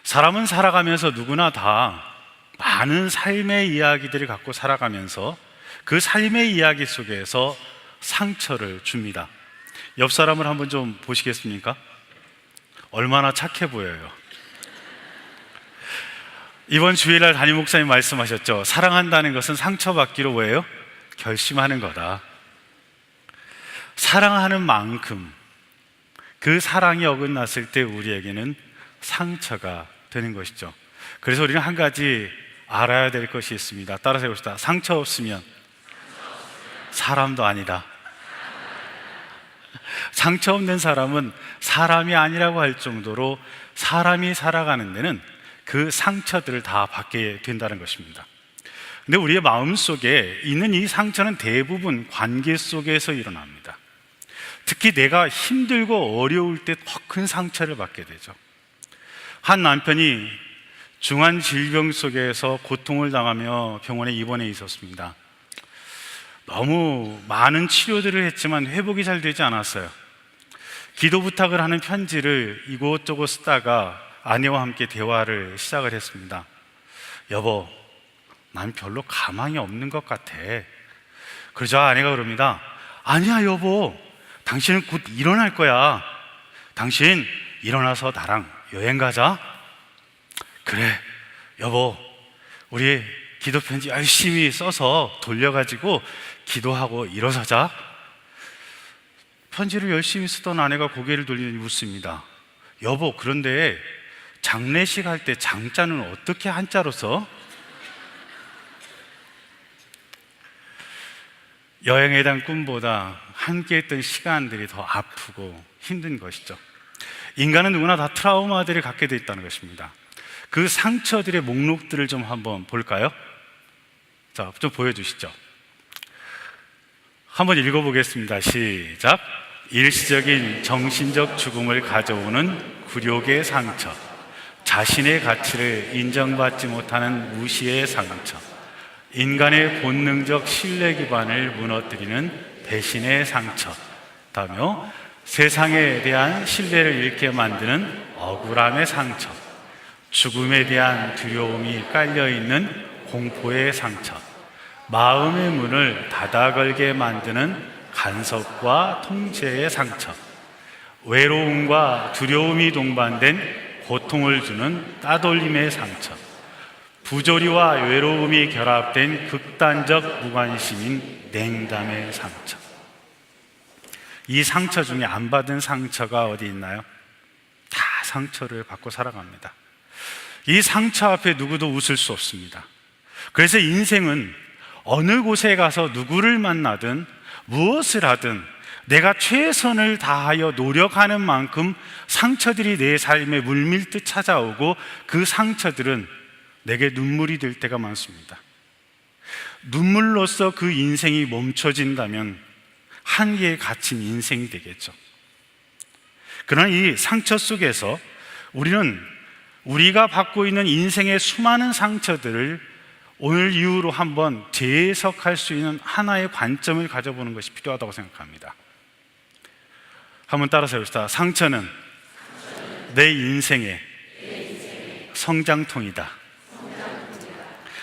사람은 살아가면서 누구나 다 많은 삶의 이야기들을 갖고 살아가면서 그 삶의 이야기 속에서 상처를 줍니다. 옆 사람을 한번 좀 보시겠습니까? 얼마나 착해 보여요. 이번 주일날 담임 목사님 말씀하셨죠. 사랑한다는 것은 상처받기로 뭐예요? 결심하는 거다. 사랑하는 만큼 그 사랑이 어긋났을 때 우리에게는 상처가 되는 것이죠. 그래서 우리는 한 가지 알아야 될 것이 있습니다. 따라서 해봅시다. 상처 없으면 사람도 아니다. 상처 없는 사람은 사람이 아니라고 할 정도로 사람이 살아가는 데는 그 상처들을 다 받게 된다는 것입니다. 근데 우리의 마음속에 있는 이 상처는 대부분 관계 속에서 일어납니다. 특히 내가 힘들고 어려울 때 더 큰 상처를 받게 되죠. 한 남편이 중한 질병 속에서 고통을 당하며 병원에 입원해 있었습니다. 너무 많은 치료들을 했지만 회복이 잘 되지 않았어요. 기도 부탁을 하는 편지를 이곳저곳 쓰다가 아내와 함께 대화를 시작을 했습니다. 여보, 난 별로 가망이 없는 것 같아. 그러자 아내가 그럽니다. 아니야 여보, 당신은 곧 일어날 거야. 당신 일어나서 나랑 여행 가자. 그래 여보, 우리 기도 편지 열심히 써서 돌려가지고 기도하고 일어서자. 편지를 열심히 쓰던 아내가 고개를 돌리더니 묻습니다. 여보, 그런데 장례식 할 때 장자는 어떻게 한자로 써? 여행에 대한 꿈보다 함께 했던 시간들이 더 아프고 힘든 것이죠. 인간은 누구나 다 트라우마들을 갖게 되어 있다는 것입니다. 그 상처들의 목록들을 좀 한번 볼까요? 자, 좀 보여주시죠. 한번 읽어보겠습니다. 시작. 일시적인 정신적 죽음을 가져오는 굴욕의 상처, 자신의 가치를 인정받지 못하는 무시의 상처, 인간의 본능적 신뢰 기반을 무너뜨리는 배신의 상처, 다음에 세상에 대한 신뢰를 잃게 만드는 억울함의 상처, 죽음에 대한 두려움이 깔려있는 공포의 상처, 마음의 문을 닫아 걸게 만드는 간섭과 통제의 상처, 외로움과 두려움이 동반된 고통을 주는 따돌림의 상처, 부조리와 외로움이 결합된 극단적 무관심인 냉담의 상처. 이 상처 중에 안 받은 상처가 어디 있나요? 다 상처를 받고 살아갑니다. 이 상처 앞에 누구도 웃을 수 없습니다. 그래서 인생은 어느 곳에 가서 누구를 만나든 무엇을 하든 내가 최선을 다하여 노력하는 만큼 상처들이 내 삶에 물밀듯 찾아오고 그 상처들은 내게 눈물이 될 때가 많습니다. 눈물로써 그 인생이 멈춰진다면 한계에 갇힌 인생이 되겠죠. 그러나 이 상처 속에서 우리는 우리가 받고 있는 인생의 수많은 상처들을 오늘 이후로 한번 재해석할 수 있는 하나의 관점을 가져보는 것이 필요하다고 생각합니다. 한번 따라서 해봅시다. 상처는 내 인생의 성장통이다.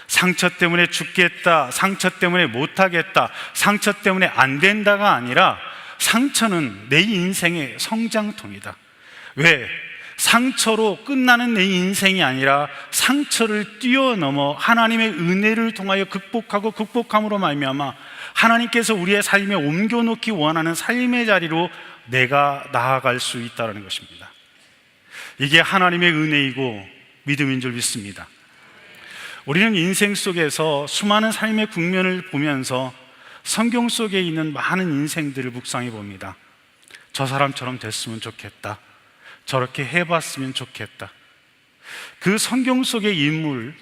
상처 때문에 죽겠다, 상처 때문에 못하겠다, 상처 때문에 안 된다가 아니라 상처는 내 인생의 성장통이다. 왜? 상처로 끝나는 내 인생이 아니라 상처를 뛰어넘어 하나님의 은혜를 통하여 극복하고 극복함으로 말미암아 하나님께서 우리의 삶에 옮겨놓기 원하는 삶의 자리로 내가 나아갈 수 있다는 것입니다. 이게 하나님의 은혜이고 믿음인 줄 믿습니다. 우리는 인생 속에서 수많은 삶의 국면을 보면서 성경 속에 있는 많은 인생들을 묵상해 봅니다. 저 사람처럼 됐으면 좋겠다, 저렇게 해봤으면 좋겠다. 그 성경 속의 인물,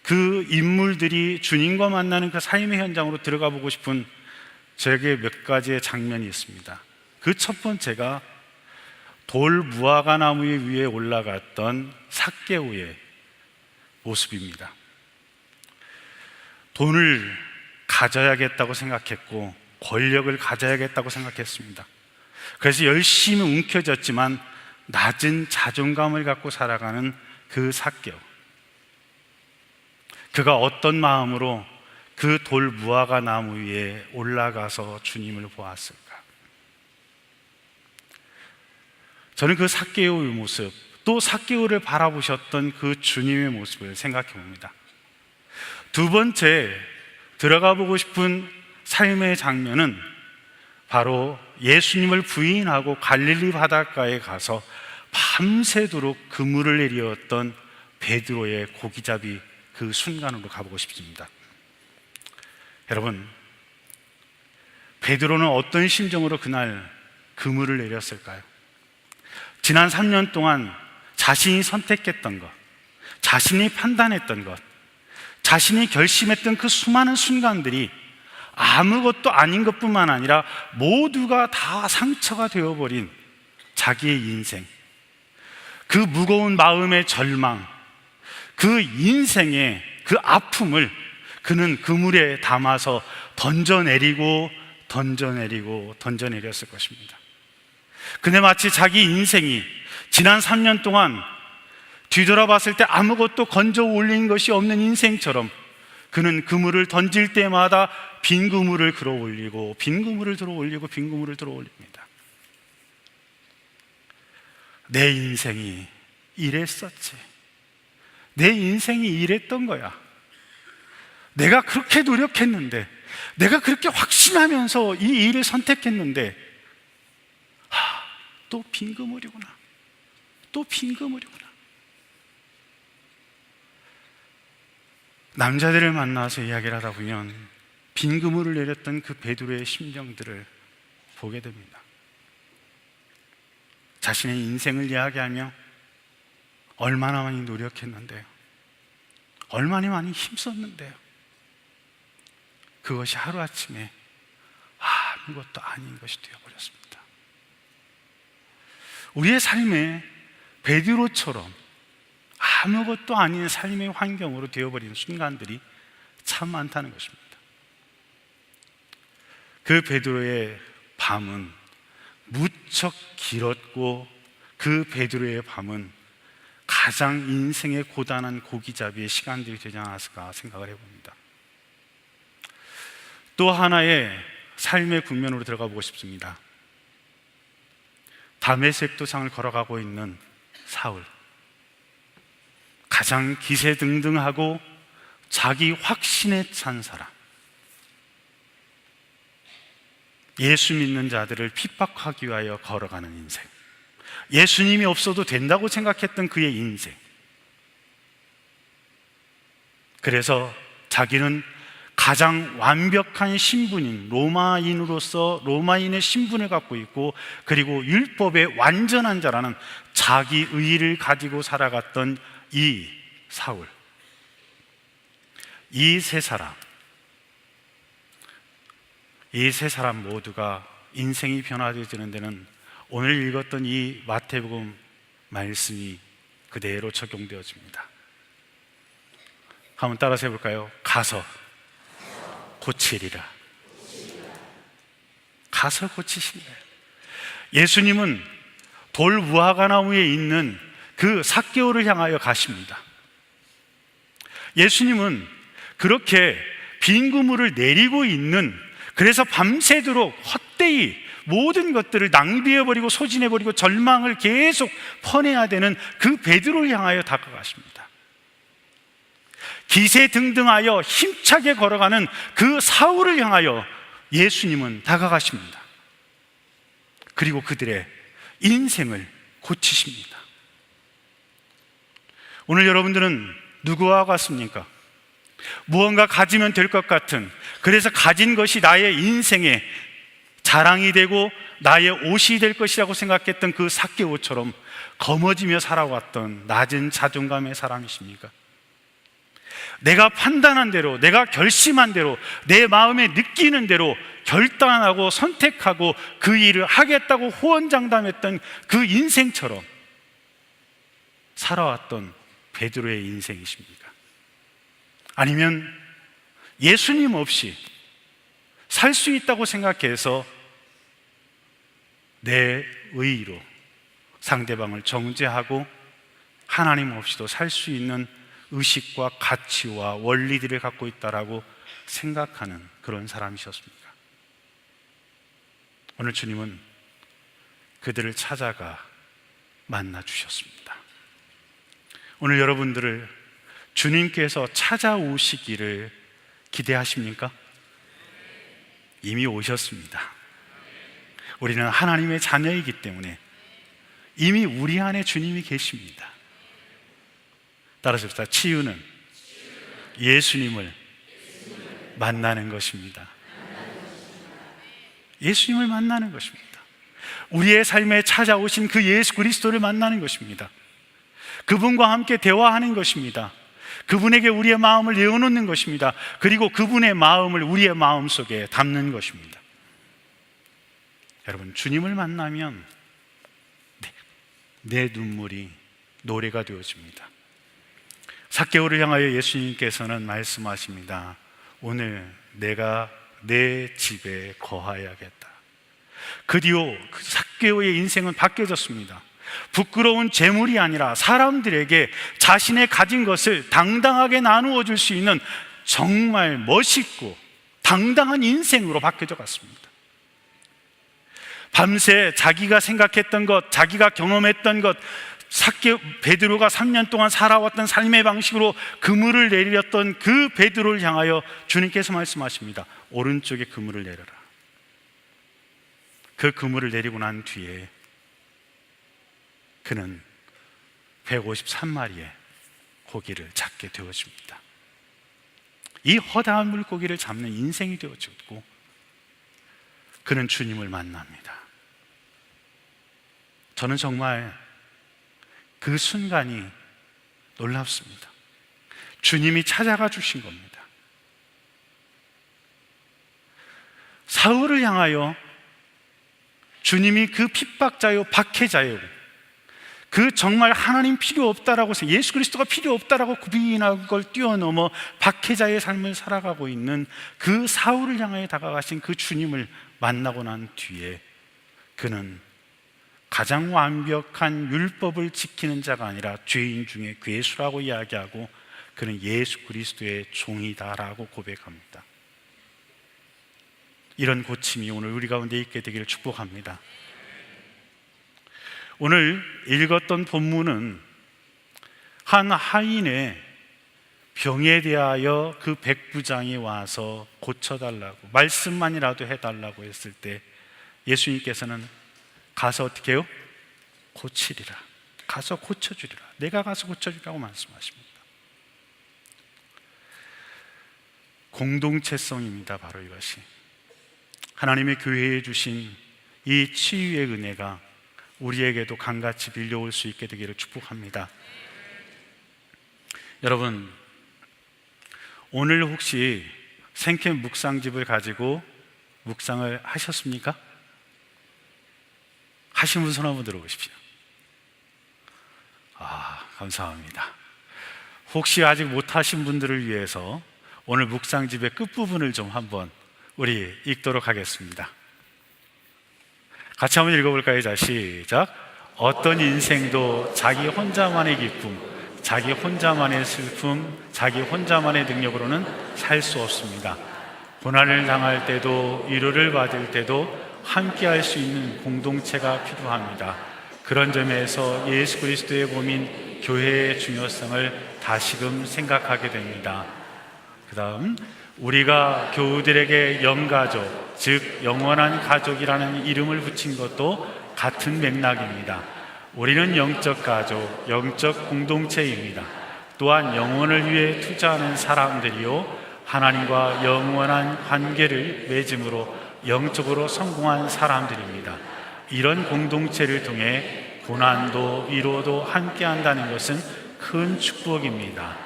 그 인물들이 주님과 만나는 그 삶의 현장으로 들어가 보고 싶은 저에게 몇 가지의 장면이 있습니다. 그 첫 번째가 돌 무화과 나무 위에 올라갔던 삭개오의 모습입니다. 돈을 가져야겠다고 생각했고 권력을 가져야겠다고 생각했습니다. 그래서 열심히 움켜졌지만 낮은 자존감을 갖고 살아가는 그 삭개오, 그가 어떤 마음으로 그 돌 무화과 나무 위에 올라가서 주님을 보았을까? 저는 그 삭개오의 모습, 또 삭개오를 바라보셨던 그 주님의 모습을 생각해 봅니다. 두 번째 들어가 보고 싶은 삶의 장면은 바로 예수님을 부인하고 갈릴리 바닷가에 가서 밤새도록 그물을 내리었던 베드로의 고기잡이 그 순간으로 가보고 싶습니다. 여러분, 베드로는 어떤 심정으로 그날 그물을 내렸을까요? 지난 3년 동안 자신이 선택했던 것, 자신이 판단했던 것, 자신이 결심했던 그 수많은 순간들이 아무것도 아닌 것뿐만 아니라 모두가 다 상처가 되어버린 자기의 인생, 그 무거운 마음의 절망, 그 인생의 그 아픔을 그는 그물에 담아서 던져내렸을 것입니다. 근데 마치 자기 인생이 지난 3년 동안 뒤돌아봤을 때 아무것도 건져 올린 것이 없는 인생처럼 그는 그물을 던질 때마다 빈 그물을 들어 올리고 빈 그물을 들어 올리고 빈 그물을 들어 올립니다. 내 인생이 이랬었지. 내 인생이 이랬던 거야. 내가 그렇게 노력했는데, 내가 그렇게 확신하면서 이 일을 선택했는데, 또 빈 그물이구나. 또 빈 그물이구나. 남자들을 만나서 이야기를 하다 보면 빈 그물을 내렸던 그 베드로의 심정들을 보게 됩니다. 자신의 인생을 이야기하며 얼마나 많이 노력했는데요, 얼마나 많이 힘썼는데요, 그것이 하루아침에 아무것도 아닌 것이 되어버렸습니다. 우리의 삶에 베드로처럼 아무것도 아닌 삶의 환경으로 되어버린 순간들이 참 많다는 것입니다. 그 베드로의 밤은 무척 길었고, 그 베드로의 밤은 가장 인생의 고단한 고기잡이의 시간들이 되지 않았을까 생각을 해봅니다. 또 하나의 삶의 국면으로 들어가 보고 싶습니다. 다메섹 도상을 걸어가고 있는 사울, 가장 기세등등하고 자기 확신에 찬 사람, 예수 믿는 자들을 핍박하기 위하여 걸어가는 인생, 예수님이 없어도 된다고 생각했던 그의 인생. 그래서 자기는 가장 완벽한 신분인 로마인으로서 로마인의 신분을 갖고 있고, 그리고 율법의 완전한 자라는 자기 의의를 가지고 살아갔던 이 사울, 이 세 사람 모두가 인생이 변화되어지는 데는 오늘 읽었던 이 마태복음 말씀이 그대로 적용되어집니다. 한번 따라서 해볼까요? 가서 고치리라. 가서 고치신다. 예수님은 돌 무화과 나무에 있는 그 삭개오를 향하여 가십니다. 예수님은 그렇게 빈 그물을 내리고 있는, 그래서 밤새도록 헛되이 모든 것들을 낭비해버리고 소진해버리고 절망을 계속 퍼내야 되는 그 베드로를 향하여 다가가십니다. 기세등등하여 힘차게 걸어가는 그 사울을 향하여 예수님은 다가가십니다. 그리고 그들의 인생을 고치십니다. 오늘 여러분들은 누구와 같습니까? 무언가 가지면 될 것 같은, 그래서 가진 것이 나의 인생의 자랑이 되고 나의 옷이 될 것이라고 생각했던 그 삭개오처럼 거머쥐며 살아왔던 낮은 자존감의 사람이십니까? 내가 판단한 대로, 내가 결심한 대로, 내 마음에 느끼는 대로 결단하고 선택하고 그 일을 하겠다고 호언장담했던 그 인생처럼 살아왔던 베드로의 인생이십니까? 아니면 예수님 없이 살 수 있다고 생각해서 내 의의로 상대방을 정죄하고 하나님 없이도 살 수 있는 의식과 가치와 원리들을 갖고 있다라고 생각하는 그런 사람이셨습니다. 오늘 주님은 그들을 찾아가 만나 주셨습니다. 오늘 여러분들을 주님께서 찾아오시기를 기대하십니까? 이미 오셨습니다. 우리는 하나님의 자녀이기 때문에 이미 우리 안에 주님이 계십니다. 따라서 봅시다. 치유는 예수님을 만나는 것입니다. 예수님을 만나는 것입니다. 우리의 삶에 찾아오신 그 예수 그리스도를 만나는 것입니다. 그분과 함께 대화하는 것입니다. 그분에게 우리의 마음을 내어놓는 것입니다. 그리고 그분의 마음을 우리의 마음 속에 담는 것입니다. 여러분, 주님을 만나면 내 눈물이 노래가 되어집니다. 삭개오를 향하여 예수님께서는 말씀하십니다. 오늘 내가 내 집에 거하여야겠다. 그 뒤로 삭개오의 인생은 바뀌어졌습니다. 부끄러운 재물이 아니라 사람들에게 자신의 가진 것을 당당하게 나누어 줄 수 있는 정말 멋있고 당당한 인생으로 바뀌어져 갔습니다. 밤새 자기가 생각했던 것, 자기가 경험했던 것, 베드로가 3년 동안 살아왔던 삶의 방식으로 그물을 내렸던 그 베드로를 향하여 주님께서 말씀하십니다. 오른쪽에 그물을 내려라. 그 그물을 내리고 난 뒤에 그는 153마리의 고기를 잡게 되어집니다. 이 허다한 물고기를 잡는 인생이 되어졌고 그는 주님을 만납니다. 저는 정말 그 순간이 놀랍습니다. 주님이 찾아가 주신 겁니다. 사울을 향하여 주님이 그 핍박자요 박해자요 그 정말 하나님 필요 없다라고 해서 예수 그리스도가 필요 없다라고 구비인한 걸 뛰어넘어 박해자의 삶을 살아가고 있는 그 사울을 향하여 다가가신 그 주님을 만나고 난 뒤에 그는 가장 완벽한 율법을 지키는 자가 아니라 죄인 중에 괴수라고 이야기하고 그는 예수 그리스도의 종이다라고 고백합니다. 이런 고침이 오늘 우리 가운데 있게 되기를 축복합니다. 오늘 읽었던 본문은 한 하인의 병에 대하여 그 백부장이 와서 고쳐달라고, 말씀만이라도 해달라고 했을 때 예수님께서는 가서 어떻게 해요? 고치리라. 가서 고쳐주리라. 내가 가서 고쳐주리라고 말씀하십니다. 공동체성입니다. 바로 이것이 하나님의 교회에 주신 이 치유의 은혜가 우리에게도 강같이 빌려올 수 있게 되기를 축복합니다. 여러분, 오늘 혹시 생캠 묵상집을 가지고 묵상을 하셨습니까? 하신 분 손 한번 들어보십시오. 감사합니다. 혹시 아직 못하신 분들을 위해서 오늘 묵상집의 끝부분을 좀 한번 우리 읽도록 하겠습니다. 같이 한번 읽어볼까요? 자, 시작. 어떤 인생도 자기 혼자만의 기쁨, 자기 혼자만의 슬픔, 자기 혼자만의 능력으로는 살 수 없습니다. 고난을 당할 때도 위로를 받을 때도 함께 할 수 있는 공동체가 필요합니다. 그런 점에서 예수 그리스도의 몸인 교회의 중요성을 다시금 생각하게 됩니다. 그 다음, 우리가 교우들에게 영가족, 즉 영원한 가족이라는 이름을 붙인 것도 같은 맥락입니다. 우리는 영적 가족, 영적 공동체입니다. 또한 영혼을 위해 투자하는 사람들이요 하나님과 영원한 관계를 맺음으로 영적으로 성공한 사람들입니다. 이런 공동체를 통해 고난도 위로도 함께 한다는 것은 큰 축복입니다.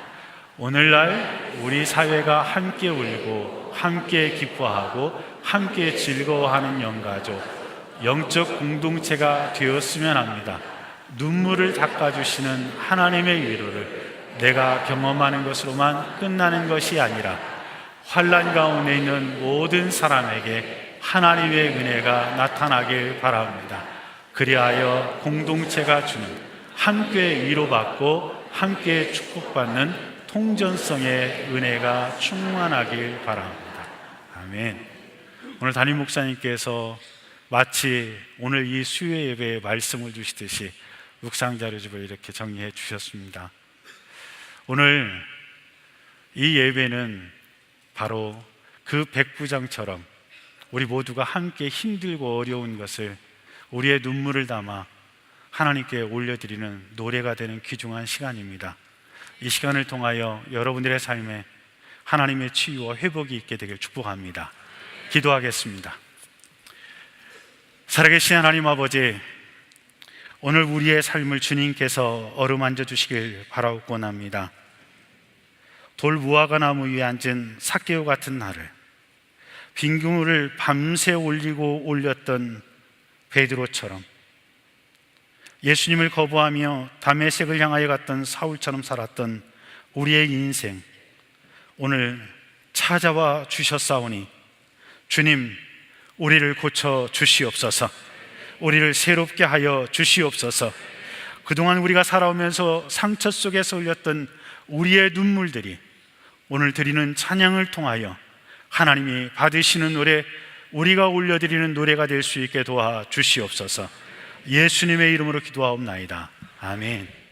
오늘날 우리 사회가 함께 울고 함께 기뻐하고 함께 즐거워하는 영가족, 영적 공동체가 되었으면 합니다. 눈물을 닦아주시는 하나님의 위로를 내가 경험하는 것으로만 끝나는 것이 아니라 환난 가운데 있는 모든 사람에게 하나님의 은혜가 나타나길 바랍니다. 그리하여 공동체가 주는 함께 위로받고 함께 축복받는 통전성의 은혜가 충만하길 바랍니다. 아멘. 오늘 담임 목사님께서 마치 오늘 이 수요 예배에 말씀을 주시듯이 묵상 자료집을 이렇게 정리해 주셨습니다. 오늘 이 예배는 바로 그 백부장처럼 우리 모두가 함께 힘들고 어려운 것을 우리의 눈물을 담아 하나님께 올려드리는 노래가 되는 귀중한 시간입니다. 이 시간을 통하여 여러분들의 삶에 하나님의 치유와 회복이 있게 되길 축복합니다. 기도하겠습니다. 살아계신 하나님 아버지, 오늘 우리의 삶을 주님께서 어루만져 주시길 바라고 합니다. 돌 무화과 나무 위에 앉은 삭개오 같은 나를, 빈 그물을 밤새 올리고 올렸던 베드로처럼, 예수님을 거부하며 다메섹을 향하여 갔던 사울처럼 살았던 우리의 인생, 오늘 찾아와 주셨사오니 주님, 우리를 고쳐 주시옵소서. 우리를 새롭게 하여 주시옵소서. 그동안 우리가 살아오면서 상처 속에서 흘렸던 우리의 눈물들이 오늘 드리는 찬양을 통하여 하나님이 받으시는 노래, 우리가 올려드리는 노래가 될 수 있게 도와 주시옵소서. 예수님의 이름으로 기도하옵나이다. 아멘.